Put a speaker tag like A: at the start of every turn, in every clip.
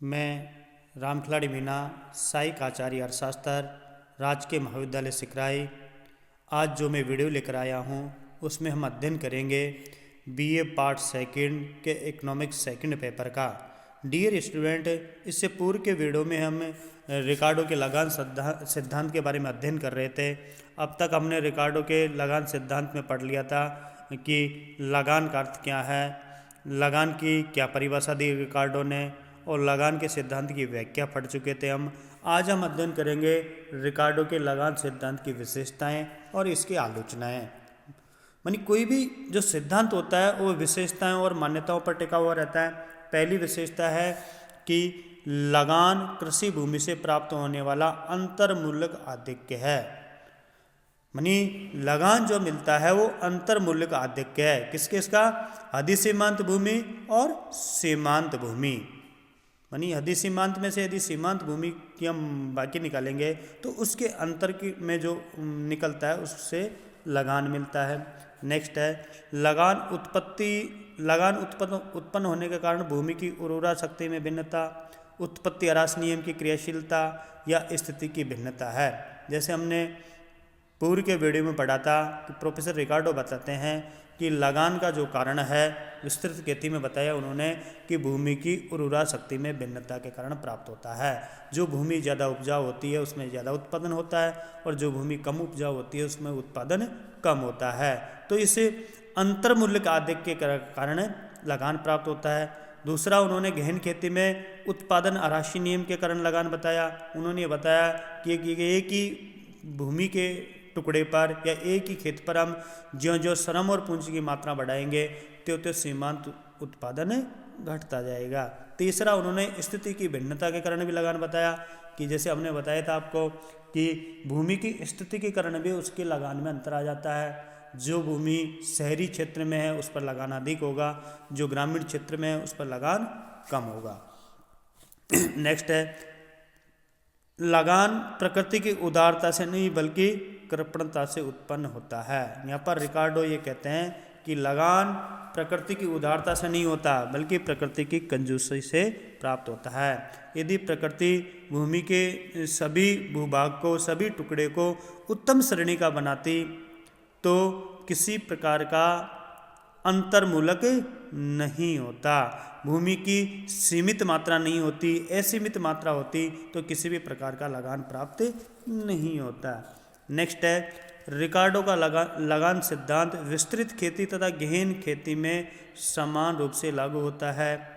A: मैं रामखिलाड़ी मीना सहायक आचार्य अर्थशास्त्र राजकीय महाविद्यालय सिकराई। आज जो मैं वीडियो लेकर आया हूँ उसमें हम अध्ययन करेंगे बीए पार्ट सेकंड के इकोनॉमिक्स सेकंड पेपर का। डियर स्टूडेंट, इससे पूर्व के वीडियो में हम रिकार्डो के लगान सिद्धांत के बारे में अध्ययन कर रहे थे। अब तक हमने रिकार्डो के लगान सिद्धांत में पढ़ लिया था कि लगान का अर्थ क्या है, लगान की क्या परिभाषा दी रिकार्डो ने, और लगान के सिद्धांत की व्याख्या पढ़ चुके थे हम। आज हम अध्ययन करेंगे रिकार्डो के लगान सिद्धांत की विशेषताएं और इसकी आलोचनाएं। मानी कोई भी जो सिद्धांत होता है वो विशेषताएं और मान्यताओं पर टिका हुआ रहता है। पहली विशेषता है कि लगान कृषि भूमि से प्राप्त होने वाला अंतर्मूलक आधिक्य है। मानी लगान जो मिलता है वो अंतर्मूलक आधिक्य है। किसके? इसका अधिसीमांत भूमि और सीमांत भूमि। मानी अधिसीमांत में से यदि सीमांत भूमि की हम बाकी निकालेंगे तो उसके अंतर की में जो निकलता है उससे लगान मिलता है। नेक्स्ट है लगान उत्पन्न होने के कारण भूमि की उर्वरा शक्ति में भिन्नता, उत्पत्ति ह्रास नियम की क्रियाशीलता या स्थिति की भिन्नता है। जैसे हमने पूर्व के वीडियो में पढ़ा था कि प्रोफेसर रिकार्डो बताते हैं कि लगान का जो कारण है विस्तृत खेती में बताया उन्होंने कि भूमि की उर्वरा शक्ति में भिन्नता के कारण प्राप्त होता है। जो भूमि ज़्यादा उपजाऊ होती है उसमें ज़्यादा उत्पादन होता है और जो भूमि कम उपजाऊ होती है उसमें उत्पादन कम होता है। तो इस अंतर्मूलक आधिक्य के कारण लगान प्राप्त होता है। दूसरा, उन्होंने गहन खेती में उत्पादन ह्रासी नियम के कारण लगान बताया। उन्होंने बताया कि एक ही भूमि के टुकड़े पर या एक ही खेत पर हम ज्यों ज्यों श्रम और पूंजी की मात्रा बढ़ाएंगे त्यों सीमांत उत्पादन घटता जाएगा। तीसरा, उन्होंने स्थिति की भिन्नता के कारण भी लगान बताया कि जैसे हमने बताया था आपको कि भूमि की स्थिति के कारण भी उसके लगान में अंतर आ जाता है। जो भूमि शहरी क्षेत्र में है उस पर लगान अधिक होगा, जो ग्रामीण क्षेत्र में है उस पर लगान कम होगा। नेक्स्ट है लगान प्रकृति की उदारता से नहीं बल्कि कृपणता से उत्पन्न होता है। यहाँ पर रिकार्डो ये कहते हैं कि लगान प्रकृति की उदारता से नहीं होता बल्कि प्रकृति की कंजूसी से प्राप्त होता है। यदि प्रकृति भूमि के सभी भूभाग को, सभी टुकड़े को उत्तम श्रेणी का बनाती तो किसी प्रकार का अंतर्मूलक नहीं होता। भूमि की सीमित मात्रा नहीं होती, असीमित मात्रा होती तो किसी भी प्रकार का लगान प्राप्त नहीं होता। नेक्स्ट है रिकार्डो का लगान सिद्धांत विस्तृत खेती तथा गहन खेती में समान रूप से लागू होता है।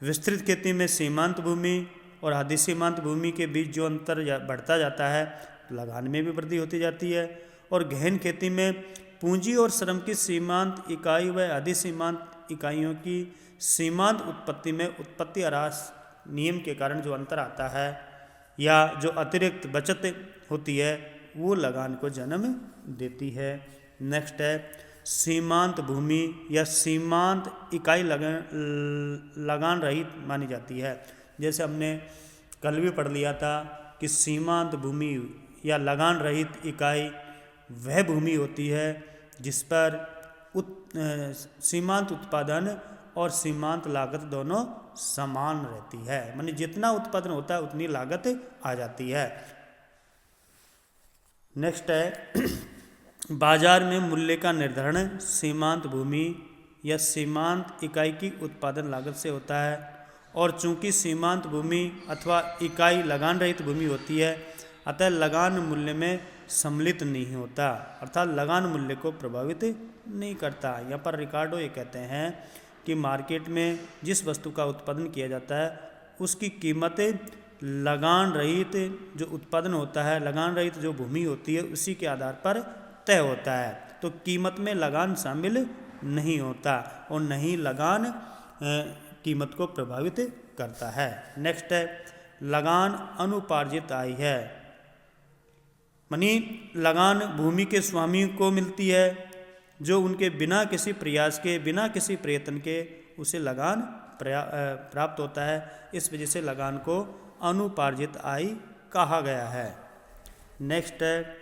A: विस्तृत खेती में सीमांत भूमि और अधिसीमांत भूमि के बीच जो अंतर बढ़ता जाता है लगान में भी वृद्धि होती जाती है। और गहन खेती में पूंजी और श्रम की सीमांत इकाई व अधिसीमांत इकाइयों की सीमांत उत्पत्ति में उत्पत्ति ह्रास नियम के कारण जो अंतर आता है या जो अतिरिक्त बचत होती है वो लगान को जन्म देती है। नेक्स्ट है सीमांत भूमि या सीमांत इकाई लगान रहित मानी जाती है। जैसे हमने कल भी पढ़ लिया था कि सीमांत भूमि या लगान रहित इकाई वह भूमि होती है जिस पर सीमांत उत्पादन और सीमांत लागत दोनों समान रहती है। माने जितना उत्पादन होता है उतनी लागत आ जाती है। नेक्स्ट है बाजार में मूल्य का निर्धारण सीमांत भूमि या सीमांत इकाई की उत्पादन लागत से होता है। और चूंकि सीमांत भूमि अथवा इकाई लगान रहित भूमि होती है अतः लगान मूल्य में सम्मिलित नहीं होता, अर्थात लगान मूल्य को प्रभावित नहीं करता। यहाँ पर रिकार्डो ये कहते हैं कि मार्केट में जिस वस्तु का उत्पादन किया जाता है उसकी कीमत लगान रहित जो उत्पादन होता है, लगान रहित जो भूमि होती है उसी के आधार पर तय होता है। तो कीमत में लगान शामिल नहीं होता और नहीं लगान कीमत को प्रभावित करता है। नेक्स्ट है लगान अनुपार्जित आय है। मानी लगान भूमि के स्वामी को मिलती है जो उनके बिना किसी प्रयास के, बिना किसी प्रयत्न के उसे लगान प्राप्त होता है। इस वजह से लगान को अनुपार्जित आय कहा गया है। नेक्स्ट है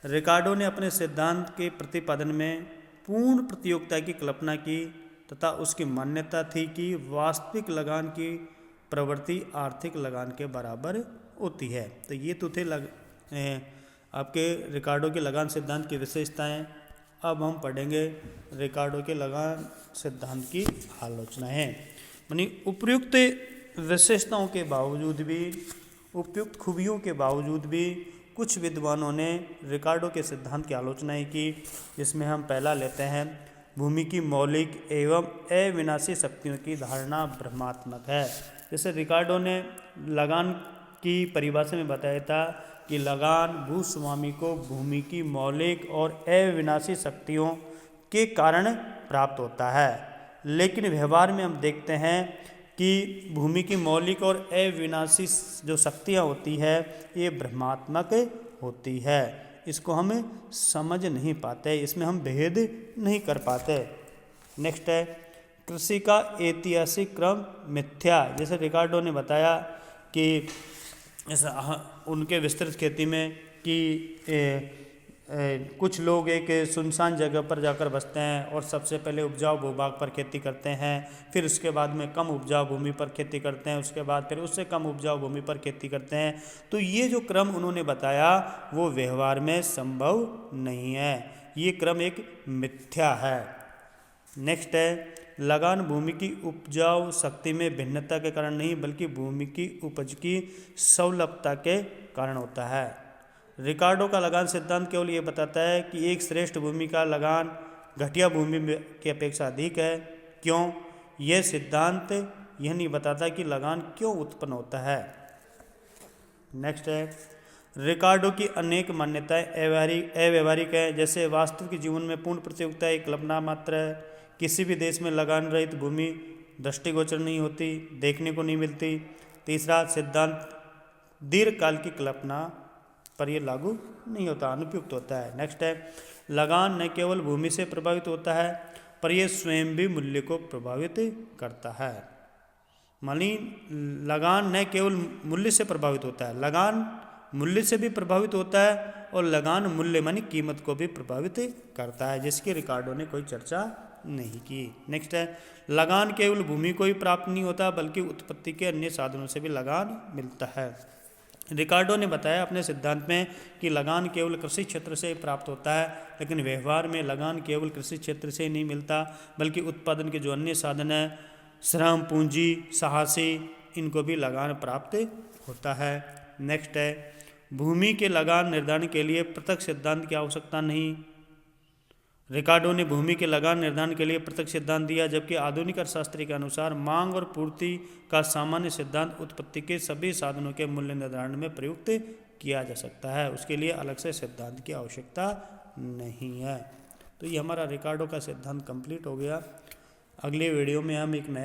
A: रिकार्डो ने अपने सिद्धांत के प्रतिपादन में पूर्ण प्रतियोगिता की कल्पना की तथा उसकी मान्यता थी कि वास्तविक लगान की प्रवृत्ति आर्थिक लगान के बराबर होती है। तो ये तो थे आपके रिकार्डो के लगान सिद्धांत की विशेषताएं। अब हम पढ़ेंगे रिकार्डो के लगान सिद्धांत की आलोचनाएं। यानी उपयुक्त विशेषताओं के बावजूद भी, उपयुक्त खूबियों के बावजूद भी कुछ विद्वानों ने रिकार्डो के सिद्धांत की आलोचनाएं की, जिसमें हम पहला लेते हैं, भूमि की मौलिक एवं अविनाशी शक्तियों की धारणा भ्रमात्मक है। जैसे रिकार्डो ने लगान की परिभाषा में बताया था कि लगान भूस्वामी को भूमि की मौलिक और अविनाशी शक्तियों के कारण प्राप्त होता है, लेकिन व्यवहार में हम देखते हैं कि भूमि की मौलिक और अविनाशी जो शक्तियाँ होती है ये भ्रमात्मक होती है। इसको हम समझ नहीं पाते, इसमें हम भेद नहीं कर पाते। नेक्स्ट है, कृषि का ऐतिहासिक क्रम मिथ्या। जैसे रिकार्डो ने बताया कि उनके विस्तृत खेती में कि कुछ लोग एक सुनसान जगह पर जाकर बसते हैं और सबसे पहले उपजाऊ भूभाग पर खेती करते हैं, फिर उसके बाद में कम उपजाऊ भूमि पर खेती करते हैं, उसके बाद फिर उससे कम उपजाऊ भूमि पर खेती करते हैं। तो ये जो क्रम उन्होंने बताया वो व्यवहार में संभव नहीं है, ये क्रम एक मिथ्या है। नेक्स्ट है, लगान भूमि की उपजाऊ शक्ति में भिन्नता के कारण नहीं बल्कि भूमि की उपज की सुलभता के कारण होता है। रिकार्डो का लगान सिद्धांत केवल ये बताता है कि एक श्रेष्ठ भूमि का लगान घटिया भूमि की अपेक्षा अधिक है। क्यों? यह सिद्धांत यह नहीं बताता कि लगान क्यों उत्पन्न होता है। नेक्स्ट है, रिकार्डो की अनेक मान्यताएं अव्यवहारिक है। जैसे वास्तविक जीवन में पूर्ण प्रतियोगिता एक कल्पना मात्र है। किसी भी देश में लगान रहित भूमि दृष्टिगोचर नहीं होती, देखने को नहीं मिलती। तीसरा सिद्धांत दीर्घकाल की कल्पना पर यह लागू नहीं होता, अनुपयुक्त होता है। नेक्स्ट है, लगान न केवल भूमि से प्रभावित होता है पर यह स्वयं भी मूल्य को प्रभावित करता है। मानी लगान न केवल मूल्य से प्रभावित होता है, लगान मूल्य से भी प्रभावित होता है और लगान मूल्य मानी कीमत को भी प्रभावित करता है, जिसकी रिकार्डो ने कोई चर्चा नहीं की। नेक्स्ट है, लगान केवल भूमि को ही प्राप्त नहीं होता बल्कि उत्पत्ति के अन्य साधनों से भी लगान मिलता है। रिकार्डो ने बताया अपने सिद्धांत में कि लगान केवल कृषि क्षेत्र से प्राप्त होता है, लेकिन व्यवहार में लगान केवल कृषि क्षेत्र से नहीं मिलता बल्कि उत्पादन के जो अन्य साधन हैं, श्रम, पूंजी, साहसी, इनको भी लगान प्राप्त होता है। नेक्स्ट है, भूमि के लगान निर्धारण के लिए पृथक सिद्धांत की आवश्यकता नहीं। रिकार्डो ने भूमि के लगान निर्धारण के लिए पृथक सिद्धांत दिया, जबकि आधुनिक अर्थशास्त्री के अनुसार मांग और पूर्ति का सामान्य सिद्धांत उत्पत्ति के सभी साधनों के मूल्य निर्धारण में प्रयुक्त किया जा सकता है, उसके लिए अलग से सिद्धांत की आवश्यकता नहीं है। तो ये हमारा रिकार्डो का सिद्धांत कंप्लीट हो गया। अगले वीडियो में हम एक नया